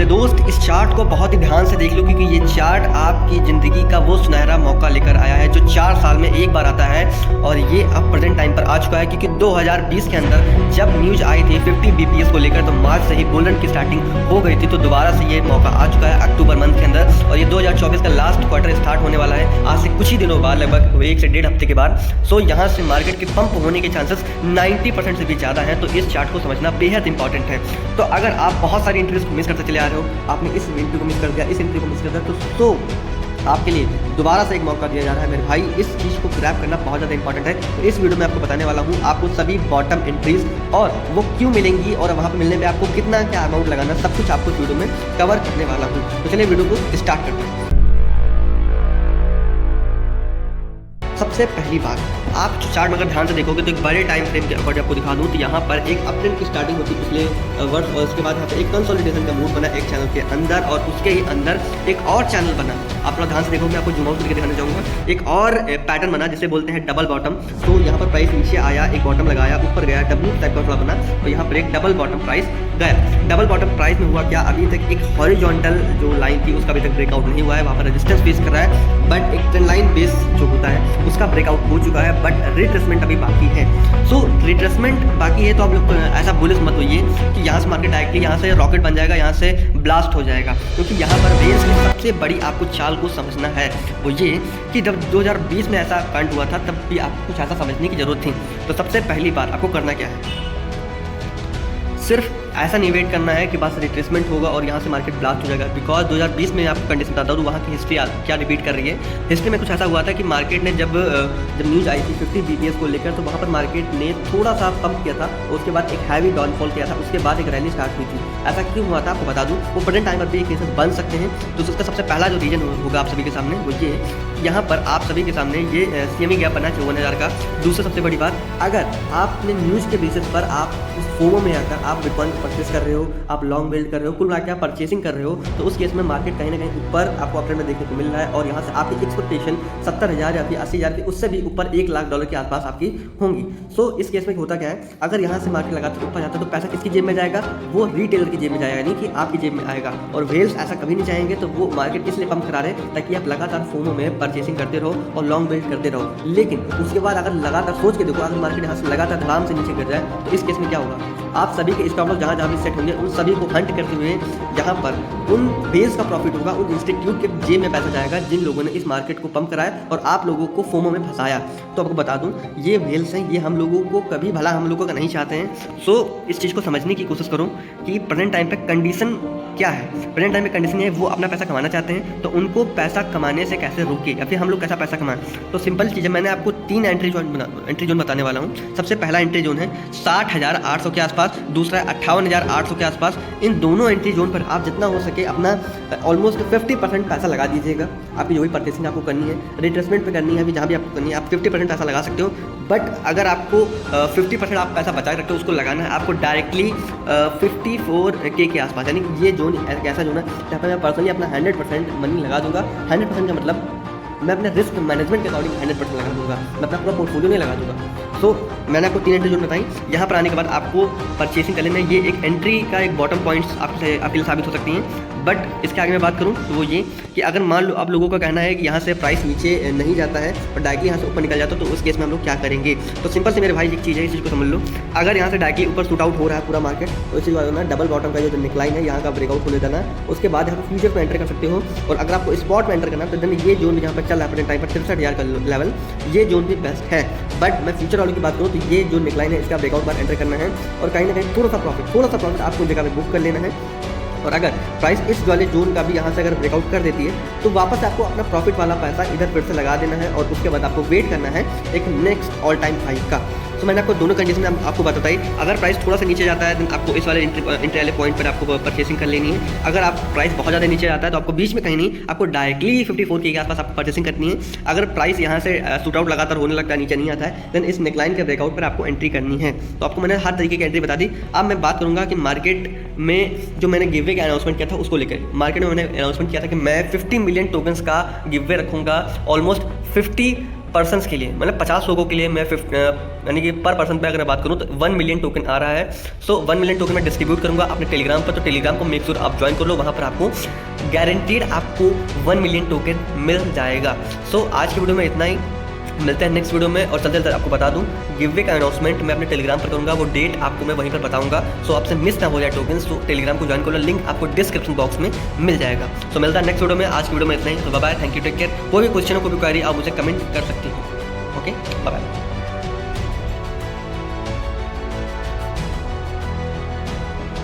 मेरे दोस्त, इस चार्ट को बहुत ही ध्यान से देख लो क्योंकि ये चार्ट आपकी ज़िंदगी का वो सुनहरा मौका लेकर आया है जो 4 साल में एक बार आता है और ये अब प्रेजेंट टाइम पर आ चुका है क्योंकि 2020 के अंदर जब न्यूज़ आई थी 50 BPS को लेकर तो मार्च से ही बुल रन की स्टार्टिंग हो गई थी। तो दोबारा से ये मौका आ चुका है अक्टूबर मंथ के अंदर और ये 2024 का लास्ट क्वार्टर स्टार्ट होने वाला है आज से कुछ ही दिनों बाद, लगभग 1 से 1.5 हफ्ते के बाद। सो यहाँ से मार्केट के पंप होने के चांसेस 90% से भी ज़्यादा है। तो इस चार्ट को समझना बेहद इंपॉर्टेंट है। तो अगर आप बहुत सारी एंट्रीज को मिस करते चले आ रहे हो, आपने इस एंट्री को मिस कर दिया, इस एंट्री को मिस कर दिया, तो आपके लिए दोबारा से एक मौका दिया जा रहा है मेरे भाई। इस चीज़ को ग्रैब करना बहुत ज़्यादा इंपॉर्टेंट है। तो इस वीडियो में आपको बताने वाला हूँ आपको सभी बॉटम एंट्रीज और वो क्यों मिलेंगी और वहाँ पर मिलने पे आपको कितना क्या अमाउंट लगाना, सब कुछ आपको इस वीडियो में कवर करने वाला हूँ। तो चलिए वीडियो को स्टार्ट करते हैं। सबसे पहली बात, आप चार्ट में अगर ध्यान से देखोगे तो एक बड़े टाइम फ्रेम के अकॉर्डिंग आपको दिखा दूँ तो यहाँ पर एक अपट्रेंड की स्टार्टिंग होती है पिछले वर्ष और उसके बाद यहाँ पे एक कंसोलिडेशन का मूव बना एक चैनल के अंदर और उसके ही अंदर एक और चैनल बना। आप लोग ध्यान से देखोगे, आपको जूम आउट करके दिखाना चाहूँगा। एक और पैटर्न बना जिसे बोलते हैं डबल बॉटम। तो यहाँ पर प्राइस नीचे आया, एक बॉटम लगाया, ऊपर गया, डब्ल्यू टाइप का थोड़ा बना और यहाँ पर एक डबल बॉटम प्राइस गया। डबल बॉटम प्राइस में हुआ क्या, अभी तक एक हॉरिजॉन्टल जो लाइन थी उसका अभी तक ब्रेकआउट नहीं हुआ है, वहाँ पर रेजिस्टेंस फेस कर रहा है, बट एक ट्रेंड लाइन बेस जो होता है उसका ब्रेकआउट हो चुका है, बट रिट्रेसमेंट अभी बाकी है। सो रिट्रेसमेंट बाकी है तो आप लोग ऐसा बुलिश मत होइए कि यहाँ से मार्केट डायरेक्टली यहाँ से रॉकेट बन जाएगा, यहाँ से ब्लास्ट हो जाएगा, क्योंकि यहाँ पर रेंज की सबसे बड़ी आपको चाल को समझना है वो ये कि जब 2020 में ऐसा कांड हुआ था तब भी आपको कुछ ऐसा समझने की जरूरत थी। तो सबसे पहली बात आपको करना क्या है, सिर्फ ऐसा नहीं वेट करना है कि बस रिट्रेसमेंट होगा और यहाँ से मार्केट ब्लास्ट हो जाएगा। बिकॉज 2020 में आपको कंडीशन बताता हूँ, वहाँ की हिस्ट्री क्या रिपीट कर रही है। हिस्ट्री में कुछ ऐसा हुआ था कि मार्केट ने जब न्यूज़ आई थी 50 BPS को लेकर तो वहाँ पर मार्केट ने थोड़ा सा पंप किया था, उसके बाद एक हैवी डाउनफॉल किया था, उसके बाद एक रैली स्टार्ट हुई थी। ऐसा क्यों हुआ था आपको बता दूँ, वो प्रेजेंट टाइम पर भी केसेस बन सकते हैं। तो उसका सबसे पहला जो रीजन होगा आप सभी के सामने वो ये, यहाँ पर आप सभी के सामने ये CME गैप बना 54,000 का। दूसरा सबसे बड़ी बात, अगर आपने न्यूज़ के बेसिस पर आप उस फोमो में आकर आप बिटकॉइन परचेस कर रहे हो, आप लॉन्ग बिल्ड कर रहे हो, कुल मिला के आप परचेसिंग कर रहे हो, तो उस केस में मार्केट कहीं ना कहीं ऊपर आपको अपट्रेंड में देखने को मिल रहा है और यहाँ से आपकी एक्सपेक्टेशन 70,000 या फिर 80,000 की उससे भी ऊपर $1,00,000 के आसपास आपकी होंगी। सो इस केस में होता क्या है, अगर यहाँ से मार्केट लगातार ऊपर जाता है तो पैसा किसकी जेब में जाएगा, वो रिटेलर की जेब में जाएगा, नहीं कि आपकी जेब में आएगा। और वेल्स ऐसा कभी नहीं चाहेंगे, तो वो मार्केट इसलिए पंप करा रहे हैं ताकि आप लगातार फोमो में परचेसिंग करते रहो और लॉन्ग बिल्ड करते रहो। लेकिन उसके बाद अगर लगातार सोच के देखो, अगर मार्केट यहाँ से लगातार धड़ाम से नीचे गिर जाए तो इस केस में क्या होगा, आप सभी के स्टॉप लॉस जहाँ भी सेट होंगे उन सभी को हंट करते हुए यहाँ पर उन बेस का प्रॉफिट होगा, उन इंस्टीट्यूट के जेब में पैसा जाएगा जिन लोगों ने इस मार्केट को पंप कराया और आप लोगों को फोमो में फंसाया। तो आपको बता दूं, ये वेल्स हैं, ये हम लोगों को कभी भला हम लोगों का नहीं चाहते हैं। सो इस चीज़ को समझने की कोशिश करो कि प्रेजेंट टाइम पे कंडीशन क्या है। प्रेजेंट टाइम में कंडीशन है वो अपना पैसा कमाना चाहते हैं, तो उनको पैसा कमाने से कैसे रोके या फिर हम लोग कैसा पैसा कमाएं। तो सिंपल चीज़ है, मैंने आपको 3 एंट्री जोन बताने वाला हूँ। सबसे पहला एंट्री जोन है 60,800 के आसपास, दूसरा है 58,800 के आसपास। इन दोनों एंट्री जोन पर आप जितना हो सके अपना ऑलमोस्ट 50% पैसा लगा दीजिएगा। आपकी जो भी परचेसिंग आपको करनी है, रिट्रेसमेंट पे करनी है, अभी जहाँ भी आपको करनी है, आप 50% पैसा लगा सकते हो। बट अगर आपको 50% आप पैसा बचा के रखते हो, उसको लगाना है आपको डायरेक्टली 54K के आसपास। यानी ये जोन एक ऐसा जोन है जहाँ पर मैं पर्सनली अपना 100% मनी लगा दूंगा। 100% का मतलब मैं अपने रिस्क मैनेजमेंट के अकॉर्डिंग 100% लगा दूंगा, मैं अपना पूरा पोर्टफोलियो नहीं लगा दूंगा। सो मैंने आपको 3 एंट्री जोन बताई। यहाँ पर आने के बाद आपको परचेसिंग कर लेना है। ये एक एंट्री का एक बॉटम पॉइंट्स आपके लिए साबित हो सकती हैं। बट इसके आगे मैं बात करूँ तो वो ये कि अगर मान लो आप लोगों का कहना है कि यहाँ से प्राइस नीचे नहीं जाता है और डायरेक्टली यहाँ से ऊपर निकल जाता है, तो उस केस में हम लोग क्या करेंगे। तो सिंपल से मेरे भाई एक चीज़ है, इस चीज़ को समझ लो। अगर यहाँ से डायरेक्टली ऊपर शूट आउट हो रहा है पूरा मार्केट, तो इसी बात होना डबल बॉटम का जो निकलाइन है यहाँ का ब्रेकआउट होने देना है। उसके बाद यहाँ पर फ्यूचर में एंटर कर सकते हो और अगर आपको स्पॉट में एंटर करना है तो देन ये जोन यहाँ पर चल रहा है अपने टाइम पर 63,000 का लेवल, ये जोन भी बेस्ट है। बट मैं फ्यूचर वालों की बात करूँ तो ये जो निकलाइन है इसका ब्रेकआउट बार एंटर करना है और कहीं ना कहीं थोड़ा सा प्रॉफिट आपको जगह पे बुक कर लेना है। और अगर प्राइस इस वाले जोन का भी यहाँ से अगर ब्रेकआउट कर देती है तो वापस आपको अपना प्रॉफिट वाला पैसा इधर फिर से लगा देना है और उसके बाद आपको वेट करना है एक नेक्स्ट ऑल टाइम हाई का। तो मैंने आपको दोनों कंडीशन आपको बात बताई। अगर प्राइस थोड़ा सा नीचे जाता है तो आपको इस वाले इंट्री वाले पॉइंट पर आपको परचेसिंग कर लेनी है। अगर आप प्राइस बहुत ज़्यादा नीचे जाता है तो आपको बीच में कहीं नहीं, आपको डायरेक्टली 54K के आसपास आपको परचेसिंग करनी है। अगर प्राइस यहाँ से शूट आउट लगातार होने लगता है, नीचे नहीं आता है, देन इस नेकलाइन के ब्रेकआउट पर आपको एंट्री करनी है। तो आपको मैंने हर तरीके की एंट्री बता दी। अब मैं बात करूँगा कि मार्केट में जो मैंने गिव वे का अनाउंसमेंट किया था उसको लेकर। मार्केट में मैंने अनाउंसमेंट किया था कि मैं 50 मिलियन टोकन्स का गिव वे रखूँगा, ऑलमोस्ट 50 पर्सन्स के लिए, मतलब 50 लोगों के लिए मैं यानी कि पर पर्सन पे अगर मैं बात करूँ तो 1 मिलियन टोकन आ रहा है। सो 1 मिलियन टोकन मैं डिस्ट्रीब्यूट करूँगा अपने टेलीग्राम पर, तो टेलीग्राम को मेक श्योर आप ज्वाइन कर लो, वहाँ पर आपको गारंटीड आपको 1 मिलियन टोकन मिल जाएगा। सो आज की वीडियो में इतना ही, मिलते हैं नेक्स्ट वीडियो में। और चलते चलते आपको बता दूं, गिव वे का अनाउंसमेंट मैं अपने टेलीग्राम पर करूँगा, वो डेट आपको मैं वहीं पर बताऊंगा। सो आपसे मिस ना हो जाए टोकन्स, तो टेलीग्राम को ज्वाइन कर लो, लिंक आपको डिस्क्रिप्शन बॉक्स में मिल जाएगा। सो मिलता है नेक्स्ट वीडियो में। आज की वीडियो में इतना ही, तो bye bye, thank you, take care. कोई भी क्वेश्चन हो, कोई भी क्वेरी आप मुझे कमेंट कर सकती हो। Okay, bye bye.